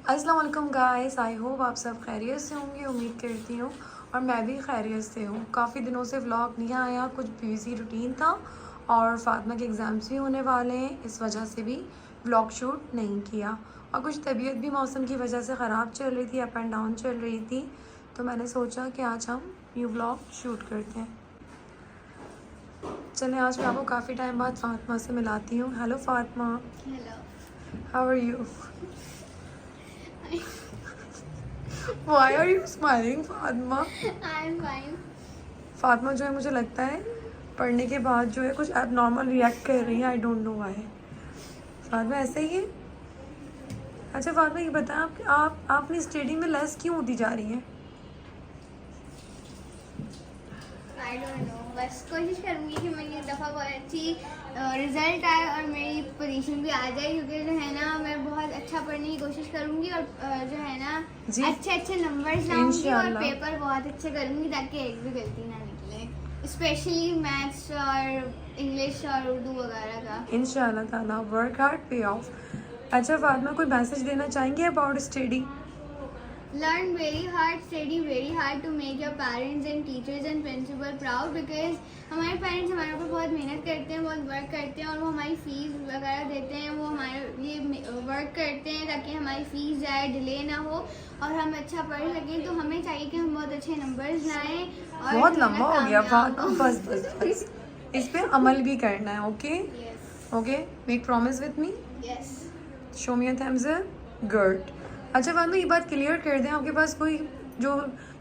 अस्सलाम वालेकुम guys, I hope आप सब खैरियत से होंगे। उम्मीद करती हूँ और मैं भी खैरियत से हूँ। काफ़ी दिनों से व्लॉग नहीं आया, कुछ बिजी रूटीन था और फातिमा के एग्ज़ाम्स भी होने वाले हैं, इस वजह से भी व्लॉग शूट नहीं किया। और कुछ तबीयत भी मौसम की वजह से ख़राब चल रही थी, अप एंड डाउन चल रही थी, तो मैंने सोचा कि आज हम न्यू व्लॉग शूट करते हैं। चलें, आज मैं आपको काफ़ी टाइम बाद फातिमा से मिलाती हूँ। Hello Fatima, Hello. How are you? Why are you smiling Fatima? I'm fine. Fatima जो है, मुझे लगता है पढ़ने के बाद जो है कुछ अब नॉर्मल रिएक्ट कर रही है। I don't know why. Fatima ऐसे ही है। अच्छा फातिमा, ये बताएं आप अपनी स्टडी में लेस क्यों होती जा रही हैं? I don't know. बस कोशिश करूँगी कि मेरी इस दफ़ा बहुत अच्छी रिजल्ट आए और मेरी पोजीशन भी आ जाए, क्योंकि जो है ना मैं बहुत अच्छा पढ़ने की कोशिश करूँगी और जो है ना जी, अच्छे नंबर्स लाऊंगी और इंशाल्लाह। पेपर बहुत अच्छे करूँगी ताकि एक भी गलती ना निकले, स्पेशली मैथ्स और इंग्लिश और उर्दू वगैरह का। इंशाल्लाह ताला, वर्क हार्ड, पे ऑफ। अच्छा फातिमा, कोई मैसेज देना चाहेंगे about study? Learn very hard, study very hard to make your parents and teachers and principal proud, because हमारे पेरेंट्स हमारे ऊपर बहुत मेहनत करते हैं, बहुत वर्क करते हैं और वो हमारी फ़ीस वगैरह देते हैं, वो हमारे लिए वर्क करते हैं ताकि हमारी फ़ीस जाए, डिले ना हो और हम अच्छा पढ़ सकें। तो हमें चाहिए कि हम बहुत अच्छे नंबर्स लाएं और बहुत जो है ना लंबा हो गया कामयाब फातिमा, हो। बस बस बस, इस पे अमल भी करना है। Okay Yes, okay, make promise with me, yes. Show me a thumbs up, good. अच्छा फातिमा, ये बात क्लियर कर दें, आपके पास कोई जो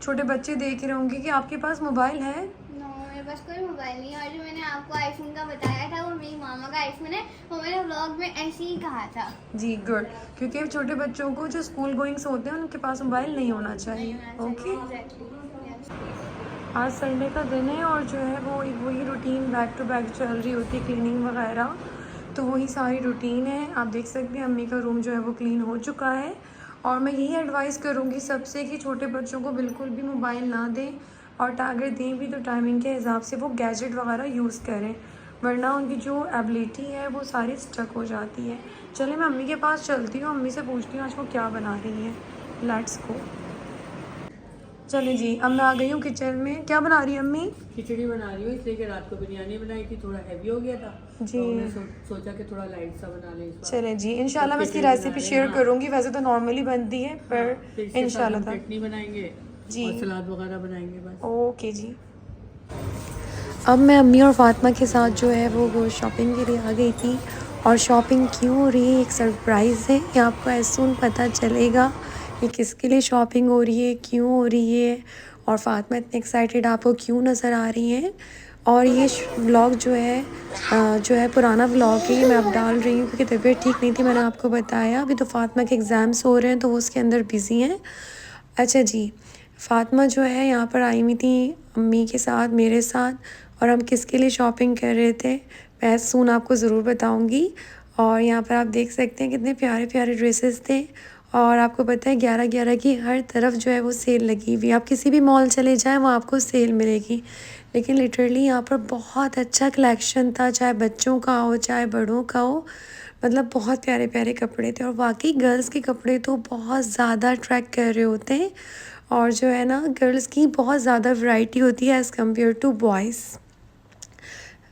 छोटे बच्चे देख रहे होंगे कि आपके पास मोबाइल है? नो, मेरे पास कोई मोबाइल नहीं है और जो मैंने आपको आईफोन का बताया था वो मेरी मामा का आईफोन है, वो मैंने व्लॉग में ऐसे ही कहा था। जी गुड, क्योंकि छोटे बच्चों को जो स्कूल गोइंग्स होते हैं उनके पास मोबाइल नहीं होना नहीं चाहिए। होना ओके, चाहिए, एग्जैक्टली, यस। आज संडे का दिन है और जो है वो एक वही रूटीन बैक टू बैक चल रही होती है, क्लीनिंग वगैरह, तो वही सारी रूटीन है। आप देख सकते हैं अम्मी का रूम जो है वो क्लीन हो चुका है और मैं यही एडवाइस करूँगी सबसे कि छोटे बच्चों को बिल्कुल भी मोबाइल ना दें और अगर दें भी तो टाइमिंग के हिसाब से वो गैजेट वगैरह यूज़ करें, वरना उनकी जो एबिलिटी है वो सारी स्टक हो जाती है। चलिए, मैं अम्मी के पास चलती हूँ, अम्मी से पूछती हूँ आज वो क्या बना रही हैं। Let's go. चलिए जी, अब मैं आ गई हूँ किचन में। क्या बना रही है अम्मी? खिचड़ी बना रही हूँ, इसलिए कि रात को बिरयानी बनाई थी, थोड़ा हैवी हो गया था जी। तो मैं सोचा कि थोड़ा लाइट सा बना लें इस बार। चले जी, इंशाल्लाह मैं इसकी खिचड़ी बना रेसिपी रहे हैं, शेयर हाँ। करूँगी, वैसे तो नॉर्मली बनती है हाँ, पर फिर इसके साथ इंशाल्लाह हम था। चटनी बनाएंगे जी। और सलाद वगैरह बनाएंगे बस। ओके जी। अब मैं अम्मी और फातिमा के साथ जो है वो शॉपिंग के लिए आ गई थी और शॉपिंग क्यों हो रही है एक सरप्राइज़ है, ये आपको एज सून पता चलेगा ये किसके लिए शॉपिंग हो रही है, क्यों हो रही है और फातिमा इतनी एक्साइटेड आपको क्यों नज़र आ रही हैं। और ये व्लॉग जो है पुराना व्लॉग है, ये मैं अब डाल रही हूँ क्योंकि तबीयत ठीक नहीं थी, मैंने आपको बताया। अभी तो फातिमा के एग्ज़ाम्स हो रहे हैं तो वो उसके अंदर बिज़ी हैं। अच्छा जी, फातिमा जो है यहाँ पर आई हुई थी अम्मी के साथ, मेरे साथ, और हम किसके लिए शॉपिंग कर रहे थे मैं सून आपको ज़रूर बताऊँगी। और यहाँ पर आप देख सकते हैं कितने प्यारे प्यारे ड्रेसेस थे और आपको पता है 11/11 की हर तरफ जो है वो सेल लगी हुई है। आप किसी भी मॉल चले जाएं वहाँ आपको सेल मिलेगी, लेकिन लिटरली यहाँ पर बहुत अच्छा कलेक्शन था, चाहे बच्चों का हो चाहे बड़ों का हो, मतलब बहुत प्यारे प्यारे कपड़े थे और वाकई गर्ल्स के कपड़े तो बहुत ज़्यादा अट्रैक्ट कर रहे होते हैं और जो है ना गर्ल्स की बहुत ज़्यादा वैरायटी होती है एज़ कम्पेयर टू बॉयज़।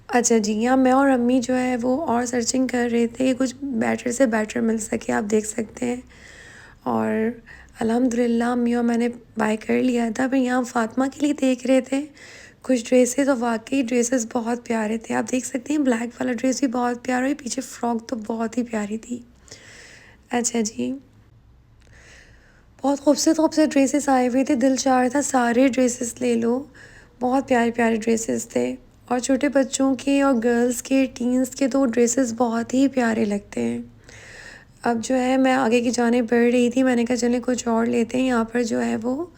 अच्छा जी, यहाँ मैं और अम्मी जो है वो और सर्चिंग कर रहे थे कि कुछ बेटर से बेटर मिल सके, आप देख सकते हैं। और अल्हम्दुलिल्लाह अम्मी और मैंने बाय कर लिया था, पर यहाँ फातिमा के लिए देख रहे थे कुछ ड्रेसेस और वाकई ड्रेसेस बहुत प्यारे थे। आप देख सकते हैं ब्लैक वाला ड्रेस भी बहुत प्यारा है, पीछे फ्रॉक तो बहुत ही प्यारी थी। अच्छा जी, बहुत खूबसूरत खूबसूरत ड्रेसेस आए हुए थे, दिल चाह रहा था सारे ड्रेसेस ले लो, बहुत प्यारे प्यारे ड्रेसेस थे और छोटे बच्चों के और गर्ल्स के टीन्स के तो ड्रेसेस बहुत ही प्यारे लगते हैं। अब जो है मैं आगे की जाने बढ़ रही थी, मैंने कहा चलें कुछ और लेते हैं। यहाँ पर जो है वो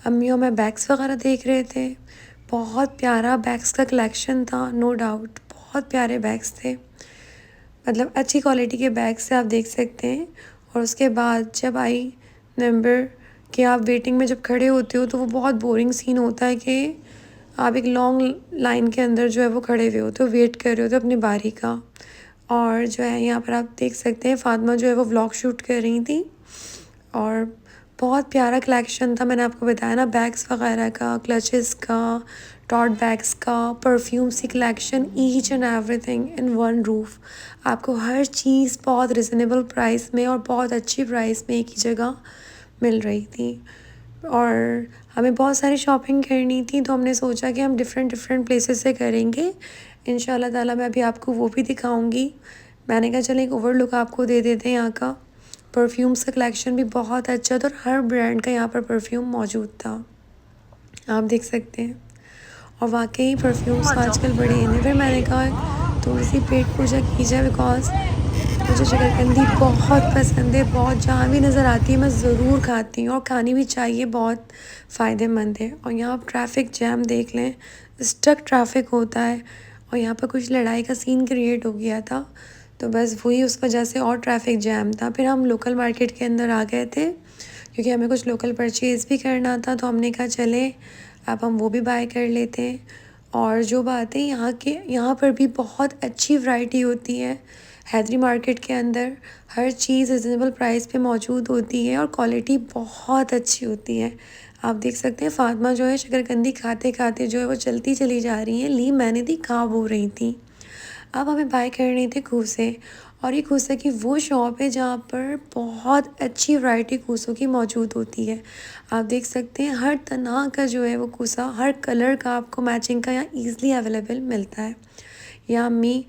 अम्मी और मैं बैग्स वगैरह देख रहे थे, बहुत प्यारा बैग्स का कलेक्शन था, नो डाउट बहुत प्यारे बैग्स थे, मतलब अच्छी क्वालिटी के बैग्स से आप देख सकते हैं। और उसके बाद जब आई नंबर कि आप वेटिंग में जब खड़े होते हो तो वो बहुत बोरिंग सीन होता है कि आप एक लॉन्ग लाइन के अंदर जो है वो खड़े हुए होते हो, वेट कर रहे होते हो अपनी बारी का। और जो है यहाँ पर आप देख सकते हैं फातिमा जो है वो व्लॉग शूट कर रही थी और बहुत प्यारा कलेक्शन था। मैंने आपको बताया ना, बैग्स वगैरह का, क्लचेस का, टॉट बैग्स का, परफ्यूम्स की collection, each and everything in one roof. आपको हर चीज़ बहुत रिजनेबल प्राइस में और बहुत अच्छी प्राइस में एक ही जगह मिल रही थी। और हमें बहुत सारी शॉपिंग करनी थी, तो हमने सोचा कि हम डिफरेंट डिफरेंट प्लेसेस से करेंगे। इंशाल्लाह ताला मैं अभी आपको वो भी दिखाऊंगी। मैंने कहा चलो एक ओवरलुक आपको दे देते हैं यहाँ का। परफ्यूम्स का कलेक्शन भी बहुत अच्छा था और हर ब्रांड का यहाँ पर परफ्यूम मौजूद था, आप देख सकते हैं। और वाकई परफ्यूम्स आजकल बड़े इन हैं। फिर मैंने कहा थोड़ी सी पेट पूजा की जाए, बिकॉज मुझे शकरकंदी बहुत पसंद है, बहुत जहाँ भी नज़र आती है मैं ज़रूर खाती हूँ और खानी भी चाहिए, बहुत फ़ायदेमंद है। और यहाँ आप ट्रैफिक जैम देख लें, स्टक ट्रैफिक होता है और यहाँ पर कुछ लड़ाई का सीन क्रिएट हो गया था, तो बस वही उस वजह से और ट्रैफिक जैम था। फिर हम लोकल मार्केट के अंदर आ गए थे क्योंकि हमें कुछ लोकल परचेज़ भी करना था, तो हमने कहा चले अब हम वो भी बाय कर लेते हैं। और जो बात है यहाँ पर भी बहुत अच्छी वैरायटी होती है। हैदरी मार्केट के अंदर हर चीज़ रिजनेबल प्राइस पे मौजूद होती है और क्वालिटी बहुत अच्छी होती है। आप देख सकते हैं फातिमा जो है शकरकंदी खाते खाते जो है वो चलती चली जा रही है, ली मैंने थी, खा हो रही थी। अब हमें बाय करने थे खूसे, और ये खूसे की वो शॉप है जहाँ पर बहुत अच्छी वैरायटी खूसों की मौजूद होती है। आप देख सकते हैं हर तरह का जो है वो खूसा, हर कलर का आपको मैचिंग का यहाँ ईज़िली अवेलेबल मिलता है। यहाँ अम्मी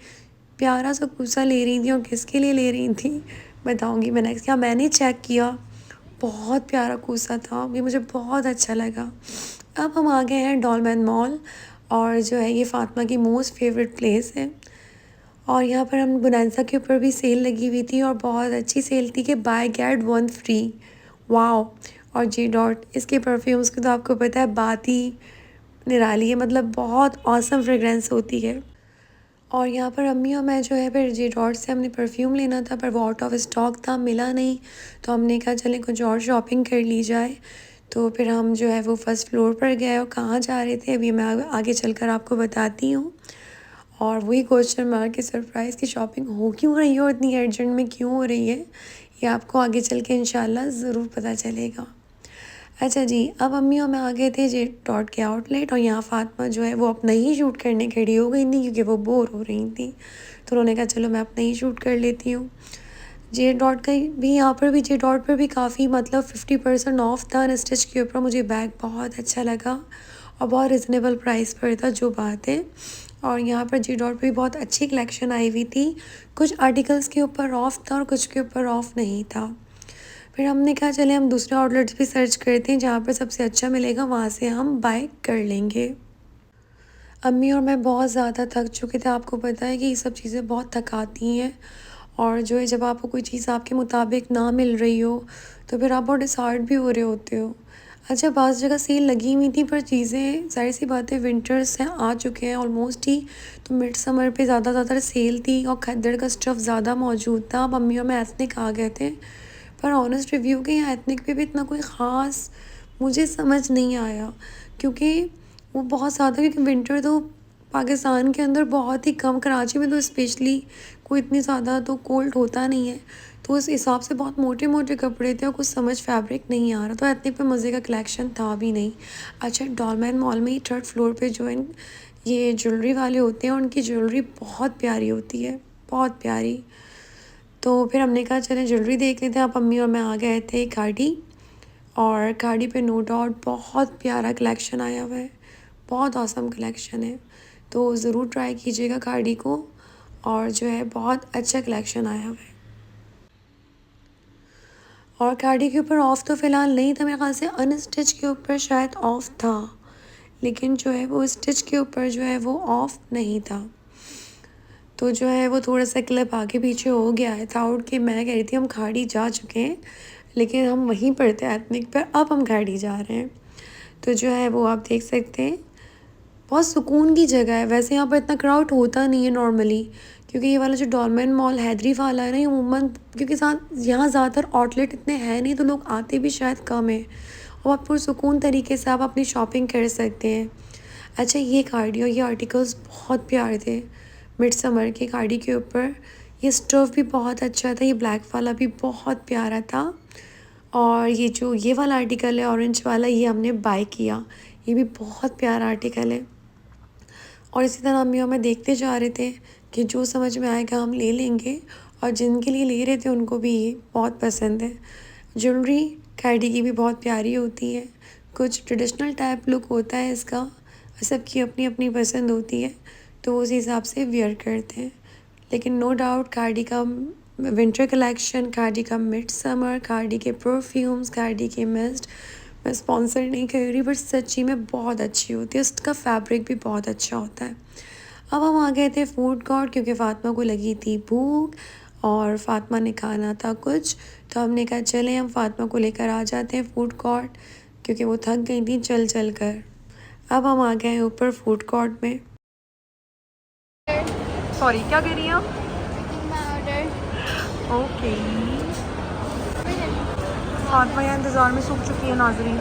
प्यारा सा खूसा ले रही थी, और किसके लिए ले रही थी बताऊँगी मैं नेक्स्ट। क्या मैंने चेक किया, बहुत प्यारा खूसा था, ये मुझे बहुत अच्छा लगा। अब हम आ गए हैं डॉलमैन मॉल, और जो है ये फातिमा की मोस्ट फेवरेट प्लेस है। और यहाँ पर हम बोनांजा के ऊपर भी सेल लगी हुई थी और बहुत अच्छी सेल थी कि buy get one free. Wow. और जी डॉट, इसके परफ्यूम्स की तो आपको पता है बात ही निराली है, मतलब बहुत ऑसम फ्रेगरेंस होती है। और यहाँ पर अम्मी और मैं जो है फिर जी डॉट से हमने परफ्यूम लेना था, पर वो आउट ऑफ स्टॉक था, मिला नहीं, तो हमने कहा चलें कुछ और शॉपिंग कर ली जाए। तो फिर हम जो है वो फर्स्ट फ्लोर पर गए, और कहाँ जा रहे थे अभी मैं आगे चलकर आपको बताती हूँ। और वही क्वेश्चन मार्क कि सरप्राइज़ की शॉपिंग हो क्यों रही है और इतनी अर्जेंट में क्यों हो रही है, ये आपको आगे चल के इंशाल्लाह ज़रूर पता चलेगा। अच्छा जी, अब अम्मी और मैं आ गए थे जे डॉट के आउटलेट, और यहाँ फातिमा जो है वो अपना ही शूट करने खड़ी हो गई थी क्योंकि वो बोर हो रही थी, तो उन्होंने कहा चलो मैं अपना ही शूट कर लेती हूँ। जे डॉट का भी यहाँ पर भी जे डॉट पर भी काफ़ी मतलब 50% ऑफ था अनस्टिच के ऊपर। मुझे बैग बहुत अच्छा लगा और बहुत रिजनेबल प्राइस पर था, जो बात है। और यहाँ पर जी डॉट पर भी बहुत अच्छी कलेक्शन आई हुई थी, कुछ आर्टिकल्स के ऊपर ऑफ था और कुछ के ऊपर ऑफ नहीं था। फिर हमने कहा चले हम दूसरे आउटलेट्स भी सर्च करते हैं, जहाँ पर सबसे अच्छा मिलेगा वहाँ से हम बाय कर लेंगे। अम्मी और मैं बहुत ज़्यादा थक चुके थे, आपको पता है कि ये सब चीज़ें बहुत थकाती हैं, और जो है जब आपको कोई चीज़ आपके मुताबिक ना मिल रही हो तो फिर आप बहुत डिसहार्ट भी हो रहे होते हो। अच्छा, बाज़ जगह सेल लगी हुई थी, पर चीज़ें जाहिर सी बात है विंटर्स हैं, आ चुके हैं ऑलमोस्ट ही, तो मिड समर पे ज़्यादा सेल थी और खद्दड़ का स्टफ़ ज़्यादा मौजूद था। अब अम्मी और मैं एथनिक आ गए थे, पर ऑनेस्ट रिव्यू के यहाँ एथनिक पे भी इतना कोई ख़ास मुझे समझ नहीं आया, क्योंकि वो बहुत ज़्यादा, क्योंकि विंटर तो पाकिस्तान के अंदर बहुत ही कम, कराची में तो स्पेशली कोई इतनी ज़्यादा तो कोल्ड होता नहीं है, तो उस हिसाब से बहुत मोटे मोटे कपड़े थे और कुछ समझ फैब्रिक नहीं आ रहा, तो एथनिक पे मज़े का कलेक्शन था भी नहीं। अच्छा, डॉलमैन मॉल में ही थर्ड फ्लोर पे जो है ये ज्वेलरी वाले होते हैं, उनकी ज्वेलरी बहुत प्यारी होती है, बहुत प्यारी। तो फिर हमने कहा चलें ज्वेलरी देख लेते हैं। आप अम्मी और मैं आ गए थे खाड़ी, और खाड़ी पे नो डाउट बहुत प्यारा कलेक्शन आया हुआ है, बहुत औसम कलेक्शन है, तो ज़रूर ट्राई कीजिएगा खाड़ी को, और जो है बहुत अच्छा कलेक्शन आया हुआ है। और खाड़ी के ऊपर ऑफ़ तो फ़िलहाल नहीं था, मेरे ख्याल से अनस्टिच के ऊपर शायद ऑफ़ था, लेकिन जो है वो स्टिच के ऊपर जो है वो ऑफ़ नहीं था, तो जो है वो थोड़ा सा क्लिप आगे पीछे हो गया है। थाउट कि मैं कह रही थी हम खाड़ी जा चुके हैं, लेकिन हम वहीं पर थे एथनिक पर, अब हम खाड़ी जा रहे हैं। तो जो है वो आप देख सकते हैं, बहुत सुकून की जगह है। वैसे यहाँ पर इतना क्राउड होता नहीं है नॉर्मली, क्योंकि ये वाला जो डॉलमैन मॉल हैदरी वाला है ना, ये उमूमन क्योंकि यहाँ ज़्यादातर आउटलेट इतने हैं नहीं, तो लोग आते भी शायद कम है, और आप पुरसुकून तरीके से आप अपनी शॉपिंग कर सकते हैं। अच्छा, ये कार्डियो, ये आर्टिकल्स बहुत प्यारे थे, मिड समर के कार्डी के ऊपर। ये स्टफ़ भी बहुत अच्छा था, ये ब्लैक वाला भी बहुत प्यारा था, और ये जो ये वाला आर्टिकल है ऑरेंज वाला, ये हमने बाय किया। ये भी बहुत प्यारा आर्टिकल है। और इसी तरह अम्मी और मैं देखते जा रहे थे कि जो समझ में आएगा हम ले लेंगे, और जिनके लिए ले रहे थे उनको भी ये बहुत पसंद है। ज्वेलरी कैडी की भी बहुत प्यारी होती है, कुछ ट्रेडिशनल टाइप लुक होता है इसका, सबकी अपनी अपनी पसंद होती है, तो उस हिसाब से वेयर करते हैं। लेकिन नो डाउट कार्डी का विंटर कलेक्शन, कार्डी का मिड समर, कार्डी के परफ्यूम्स, कार्डी के मिस्ट, मैं स्पॉन्सर नहीं कर रही बट सच्ची में बहुत अच्छी होती है, उसका फैब्रिक भी बहुत अच्छा होता है। अब हम आ गए थे फूड कोर्ट क्योंकि फ़ातिमा को लगी थी भूख और फ़ातिमा ने खाना था कुछ, तो हमने कहा चलें हम फ़ातिमा को लेकर आ जाते हैं फूड कोर्ट, क्योंकि वो थक गई थी चल चल कर। अब हम आ गए हैं ऊपर फूड कोर्ट में। सॉरी, क्या कह रही हैं आप? ओके, फ़ातिमा यहाँ इंतज़ार में सूख चुकी है नाज़रीन।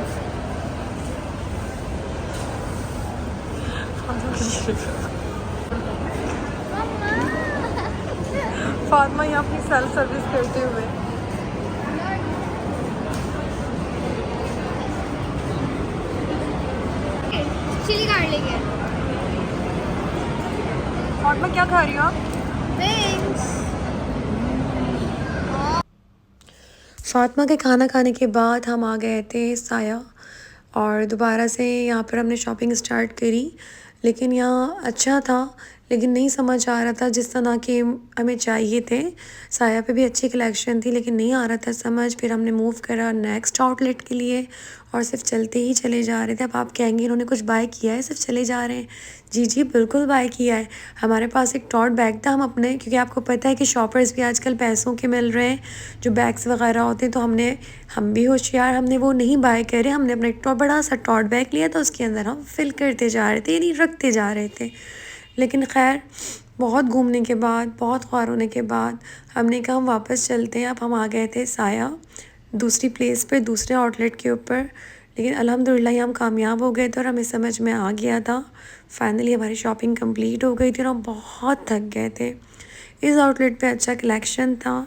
फ़ातिमा यहाँ अपनी सेल्फ सर्विस करते हुए। चिली गार्लिक है। फ़ातिमा क्या खा रही हो आप? फ़ातिमा के खाना खाने के बाद हम आ गए थे साया, और दोबारा से यहाँ पर हमने शॉपिंग स्टार्ट करी। लेकिन यहाँ अच्छा था, लेकिन नहीं समझ आ रहा था जिस तरह के हमें चाहिए थे। साया पे भी अच्छी कलेक्शन थी लेकिन नहीं आ रहा था समझ। फिर हमने मूव करा नेक्स्ट आउटलेट के लिए, और सिर्फ चलते ही चले जा रहे थे। अब आप कहेंगे इन्होंने कुछ बाय किया है सिर्फ चले जा रहे हैं। जी जी बिल्कुल बाय किया है। हमारे पास एक टॉट बैग था, हम अपने, क्योंकि आपको पता है कि शॉपर्स भी आजकल पैसों के मिल रहे हैं जो बैग्स वगैरह होते हैं, तो हम भी होशियार, हमने वो नहीं बाय करे, हमने अपना एक बड़ा सा टॉट बैग लिया था, उसके अंदर हम फिल करते जा रहे थे, यानी रखते जा रहे थे। लेकिन खैर बहुत घूमने के बाद, बहुत ख्वार होने के बाद हमने कहा हम वापस चलते हैं। अब हम आ गए थे साया दूसरी प्लेस पे, दूसरे आउटलेट के ऊपर। लेकिन अल्हम्दुलिल्लाह हम कामयाब हो गए थे और हमें समझ में आ गया था। फाइनली हमारी शॉपिंग कंप्लीट हो गई थी और हम बहुत थक गए थे। इस आउटलेट पे अच्छा कलेक्शन था।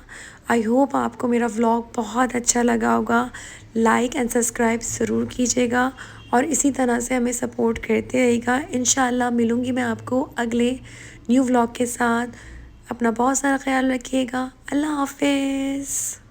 आई होप आपको मेरा व्लॉग बहुत अच्छा लगा होगा। लाइक एंड सब्सक्राइब ज़रूर कीजिएगा और इसी तरह से हमें सपोर्ट करते रहिएगा। इंशाल्लाह मिलूँगी मैं आपको अगले न्यू व्लॉग के साथ। अपना बहुत सारा ख्याल रखिएगा। अल्लाह हाफिज़।